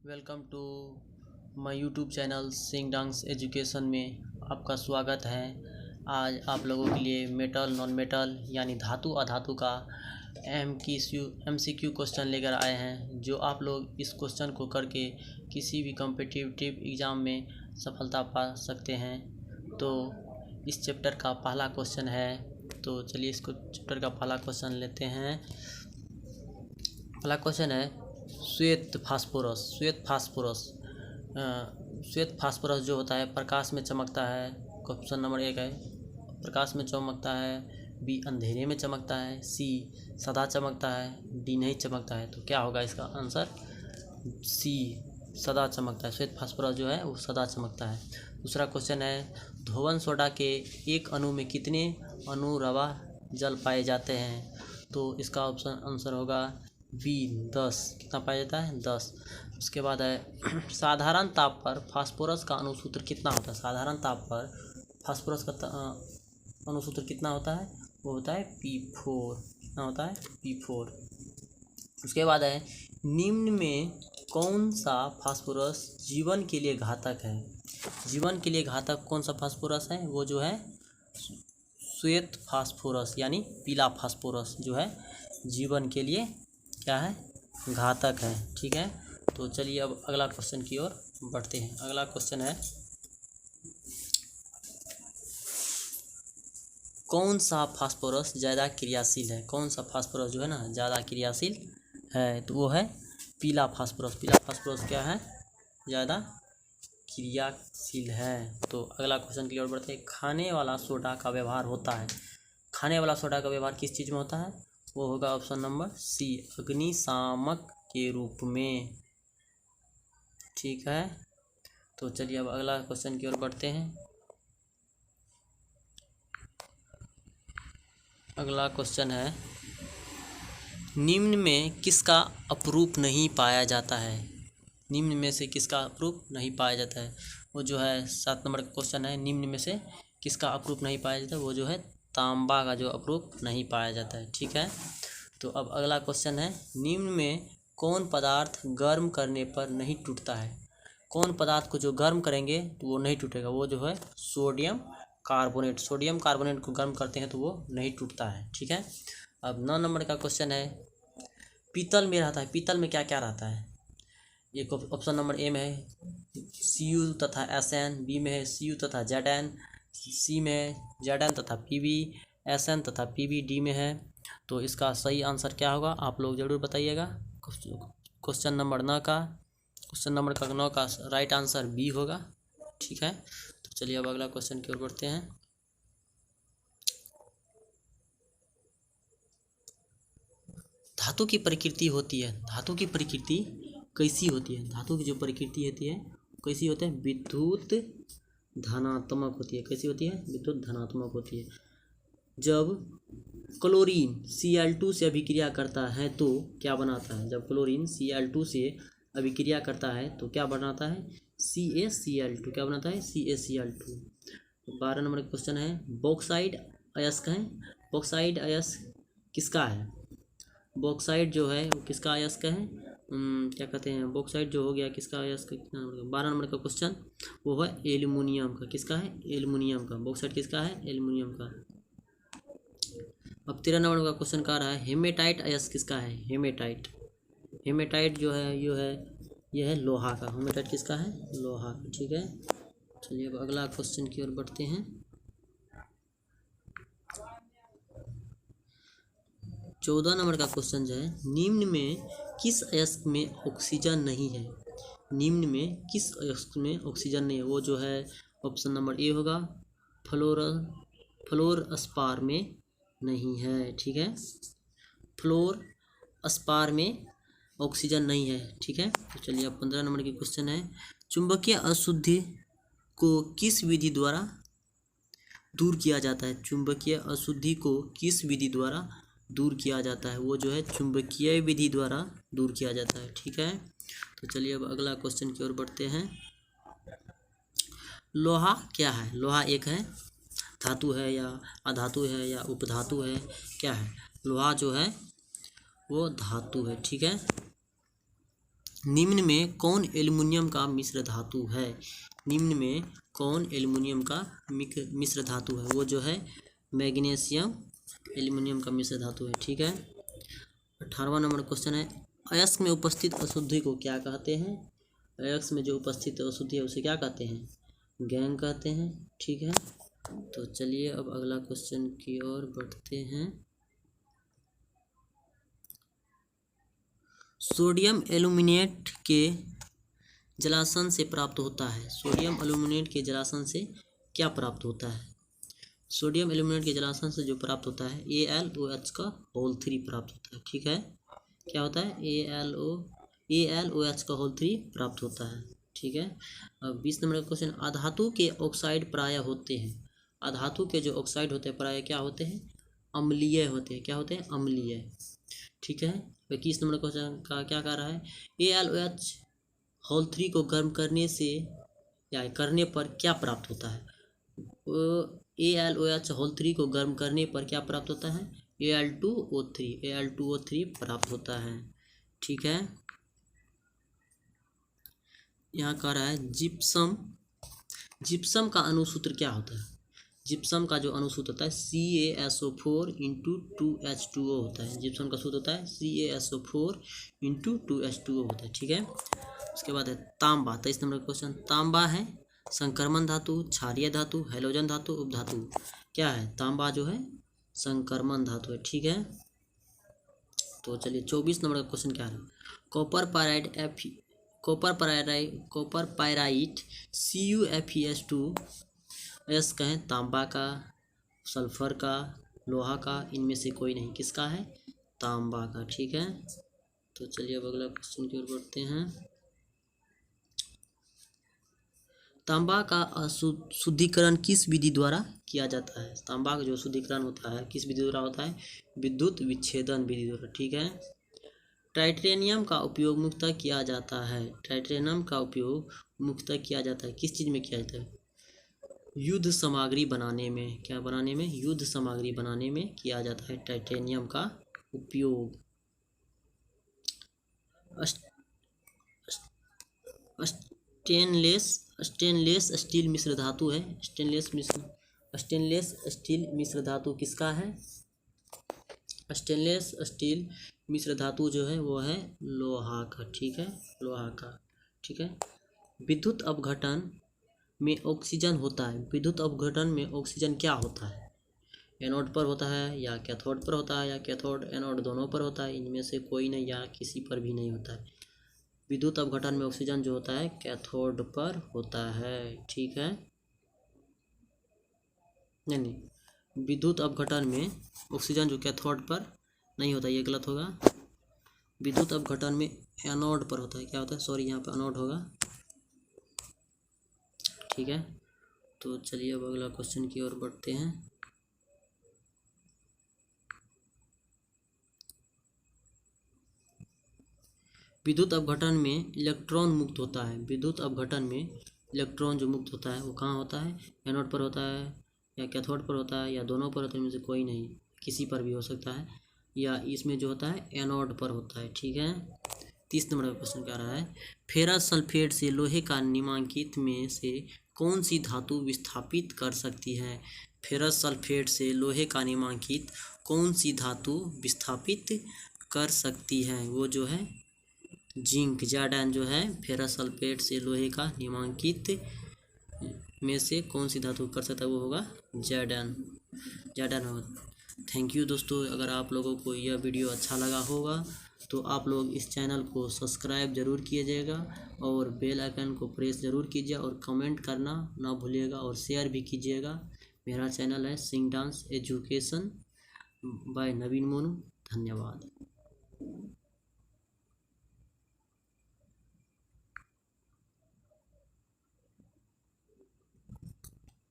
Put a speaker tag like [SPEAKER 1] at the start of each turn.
[SPEAKER 1] Welcome to my YouTube channel sing dance education में आपका स्वागत है। आज आप लोगों के लिए मेटल नॉन मेटल यानी धातु अधातु का MCQ क्वेश्चन लेकर आए हैं, जो आप लोग इस क्वेश्चन को करके किसी भी कॉम्पिटिटिव एग्ज़ाम में सफलता पा सकते हैं। तो इस चैप्टर का पहला क्वेश्चन है, तो चलिए इसको चैप्टर का पहला क्वेश्चन लेते हैं। पहला क्वेश्चन है श्वेत फास्फोरस। श्वेत फास्फोरस जो होता है प्रकाश में चमकता है। ऑप्शन नंबर 1 है प्रकाश में चमकता है, बी अंधेरे में चमकता है, सी सदा चमकता है, डी नहीं चमकता है। तो क्या होगा इसका आंसर? सी सदा चमकता है। श्वेत फास्फोरस जो है वो सदा चमकता है। दूसरा क्वेश्चन है धोवन सोडा के एक अणु में कितने अणुरवा जल पाए जाते हैं? तो इसका ऑप्शन आंसर होगा बी 10। कितना पाया जाता है? 10। उसके बाद है साधारण ताप पर फास्फोरस का अणुसूत्र कितना होता है? साधारण ताप पर फास्फोरस का अणुसूत्र कितना होता है? वो होता है P4। कितना होता है? P4। उसके बाद है निम्न में कौन सा फास्फोरस जीवन के लिए घातक है? जीवन के लिए घातक कौन सा फास्फोरस है? वो जो है श्वेत फास्फोरस यानी पीला फास्फोरस जो है जीवन के लिए क्या है? घातक है। ठीक है, तो चलिए अब अगला क्वेश्चन की ओर बढ़ते हैं। अगला क्वेश्चन है कौन सा फास्फोरस ज़्यादा क्रियाशील है? कौन सा फास्फोरस जो है ना ज़्यादा क्रियाशील है? तो वो है पीला फास्फोरस। पीला फास्फोरस क्या है? ज़्यादा क्रियाशील है। तो अगला क्वेश्चन की ओर बढ़ते हैं। खाने वाला सोडा का व्यवहार होता है। खाने वाला सोडा का व्यवहार किस चीज़ में होता है? वो होगा ऑप्शन नंबर सी अग्निशामक के रूप में। ठीक है, तो चलिए अब अगला क्वेश्चन की ओर बढ़ते हैं। अगला क्वेश्चन है निम्न में किसका अपरूप नहीं पाया जाता है? निम्न में से किसका अपरूप नहीं पाया जाता है? वो जो है 7 नंबर का क्वेश्चन है, निम्न में से किसका अपरूप नहीं पाया जाता है? वो जो है तांबा का जो अपरूप नहीं पाया जाता है। ठीक है, तो अब अगला क्वेश्चन है निम्न में कौन पदार्थ गर्म करने पर नहीं टूटता है? कौन पदार्थ को जो गर्म करेंगे तो वो नहीं टूटेगा? वो जो है सोडियम कार्बोनेट। सोडियम कार्बोनेट को गर्म करते हैं तो वो नहीं टूटता है। ठीक है, अब 9 नंबर का क्वेश्चन है पीतल में रहता है। पीतल में क्या क्या रहता है? एक ऑप्शन नंबर ए में है Cu तथा Sn, बी में है Cu तथा Zn, सी में है Zn तथा Pb, Sn तथा Pb, डी में है। तो इसका सही आंसर क्या होगा आप लोग ज़रूर बताइएगा। क्वेश्चन नंबर 9 का राइट आंसर बी होगा। ठीक है, तो चलिए अब अगला क्वेश्चन की ओर बढ़ते हैं। धातु की प्रकृति होती है। धातु की प्रकृति कैसी होती है? धातु की जो प्रकृति होती है कैसी होती है? विद्युत धनात्मक होती है। कैसी होती है? विद्युत धनात्मक होती है। जब क्लोरीन Cl2 से अभिक्रिया करता है तो क्या बनाता है? जब क्लोरीन Cl2 से अभिक्रिया करता है तो क्या बनाता है? CaCl2। क्या बनाता है? CaCl2। 12 नंबर का क्वेश्चन है बॉक्साइड अयस्क है। बॉक्साइड अयस्क किसका है? बॉक्साइड जो है वो किसका अयस्क है? क्या कहते हैं? बॉक्साइड जो हो गया किसका अयस्क? कितना नंबर का? 12 नंबर का क्वेश्चन वो है एल्युमिनियम का। किसका है? एल्युमिनियम का। बॉक्साइड किसका है? एल्युमिनियम का। अब 13 नंबर का क्वेश्चन का रहा है हेमेटाइट अयस्क किसका है? हेमेटाइट। हेमेटाइट जो है ये है लोहा का। हेमेटाइट किसका है? लोहा का। ठीक है, चलिए अब अगला क्वेश्चन की ओर बढ़ते हैं। 14 नंबर का क्वेश्चन जो है निम्न में किस अयस्क में ऑक्सीजन नहीं है? निम्न में किस अयस्क में ऑक्सीजन नहीं है? वो जो है ऑप्शन नंबर ए होगा फ्लोरस्पार में नहीं है। ठीक है, फ्लोरस्पार में ऑक्सीजन नहीं है। ठीक है, तो चलिए अब 15 नंबर की क्वेश्चन है चुंबकीय अशुद्धि को किस विधि द्वारा दूर किया जाता है? चुंबकीय अशुद्धि को किस विधि द्वारा दूर किया जाता है? वो जो है चुंबकीय विधि द्वारा दूर किया जाता है। ठीक है, तो चलिए अब अगला क्वेश्चन की ओर बढ़ते हैं। लोहा क्या है? लोहा एक है धातु है या अधातु है या उपधातु है? क्या है? लोहा जो है वो धातु है। ठीक है, निम्न में कौन एल्युमिनियम का मिश्र धातु है? निम्न में कौन एल्युमिनियम का मिश्र धातु है? वो जो है मैग्नीशियम एल्युमिनियम का मिश्र धातु है। ठीक है। 18वां नंबर क्वेश्चन है, अयस्क में उपस्थित अशुद्धि को क्या कहते हैं? अयस्क में जो उपस्थित अशुद्धि है उसे क्या कहते हैं? गैंग कहते हैं। ठीक है। तो चलिए अब अगला क्वेश्चन की ओर बढ़ते हैं। सोडियम एल्यूमिनेट के जलासन से प्राप्त होता है। सोडियम एल्यूमिनेट के जलासन से क्या प्राप्त होता है? सोडियम एल्यूमिनेट के जलासन से जो प्राप्त होता है AlOH का होल 3 प्राप्त होता है। ठीक है। क्या होता है? AlOH का होल 3 प्राप्त होता है। ठीक है। अब 20 नंबर का क्वेश्चन, अधातु के ऑक्साइड प्राय होते हैं। अधातु के जो ऑक्साइड होते हैं प्राय क्या होते हैं? अम्लीय होते हैं। क्या होते हैं? अम्लीय। ठीक है। 21 नंबर क्वेश्चन का क्या कह रहा है? AlOH होल 3 को गर्म करने से या करने पर क्या प्राप्त होता है? AlOH होल 3 को गर्म करने पर क्या प्राप्त होता है? Al2O3 प्राप्त होता है। ठीक है। यहाँ कह रहा है जिप्सम का अणुसूत्र क्या होता है? जिप्सम का जो अणुसूत्र होता है CaSO4 × 2H2O होता है। जिप्सम का सूत्र होता है CaSO4 × 2H2O होता है। ठीक है। उसके बाद है तांबा। 23 नंबर क्वेश्चन, तांबा है संक्रमण धातु, क्षारीय धातु, हैलोजन धातु, उपधातु। क्या है? तांबा जो है संक्रमण धातु है। ठीक है। तो चलिए 24 नंबर का क्वेश्चन क्या है? कॉपर पायराइट CuFeS कहें तांबा का, सल्फर का, लोहा का, इनमें से कोई नहीं। किसका है? तांबा का। ठीक है। तो चलिए अब अगला क्वेश्चन की ओर बढ़ते हैं। तांबा का शुद्धिकरण किस विधि द्वारा किया जाता है? तांबा का जो शुद्धिकरण होता है किस विधि द्वारा होता है? विद्युत विच्छेदन विधि द्वारा। ठीक है। टाइटेनियम का उपयोग मुख्यतः किया जाता है। टाइटेनियम का उपयोग मुख्यतः किया जाता है किस चीज़ में किया जाता है? युद्ध सामग्री बनाने में। क्या बनाने में? युद्ध सामग्री बनाने में किया जाता है टाइटेनियम का उपयोग। स्टेनलेस स्टील मिश्र धातु है। स्टेनलेस स्टील मिश्र धातु किसका है? स्टेनलेस स्टील मिश्र धातु जो है वो है लोहा का। ठीक है। लोहा का। ठीक है। विद्युत अपघटन में ऑक्सीजन होता है। विद्युत अपघटन में ऑक्सीजन क्या होता है? एनोड पर होता है या कैथोड पर होता है या कैथोड एनोड दोनों पर होता है? इनमें से कोई नहीं या किसी पर भी नहीं होता है। विद्युत अपघटन में ऑक्सीजन जो होता है कैथोड पर होता है। ठीक है। नहीं, विद्युत अपघटन में ऑक्सीजन जो कैथोड पर नहीं होता, ये गलत होगा। विद्युत अपघटन में एनोड पर होता है। क्या होता है? सॉरी, यहाँ पर एनोड होगा। ठीक है। तो चलिए अब अगला क्वेश्चन की ओर बढ़ते हैं। विद्युत अपघटन में इलेक्ट्रॉन मुक्त होता है। विद्युत अपघटन में इलेक्ट्रॉन जो मुक्त होता है वो कहाँ होता है? एनोड पर होता है या कैथोड पर होता है या दोनों पर होता है? इनमें से कोई नहीं, किसी पर भी हो सकता है, या इसमें जो होता है एनोड पर होता है। ठीक है। 30 नंबर का क्वेश्चन क्या रहा है? फेरस सल्फेट से लोहे का निम्नलिखित में से कौन सी धातु विस्थापित कर सकती है? फेरस सल्फेट से लोहे का निम्नलिखित कौन सी धातु विस्थापित कर सकती है? वो जो है जिंक। जर्डान जो है फेरस सल्फेट से लोहे का निम्नलिखित में से कौन सी धातु कर सकता है? वो होगा जर्डान होगा। थैंक यू दोस्तों। अगर आप लोगों को यह वीडियो अच्छा लगा होगा तो आप लोग इस चैनल को सब्सक्राइब ज़रूर कीजिएगा और बेल आइकन को प्रेस ज़रूर कीजिए और कमेंट करना ना भूलिएगा और शेयर भी कीजिएगा। मेरा चैनल है सिंग डांस एजुकेशन बाय नवीन मोनू। धन्यवाद।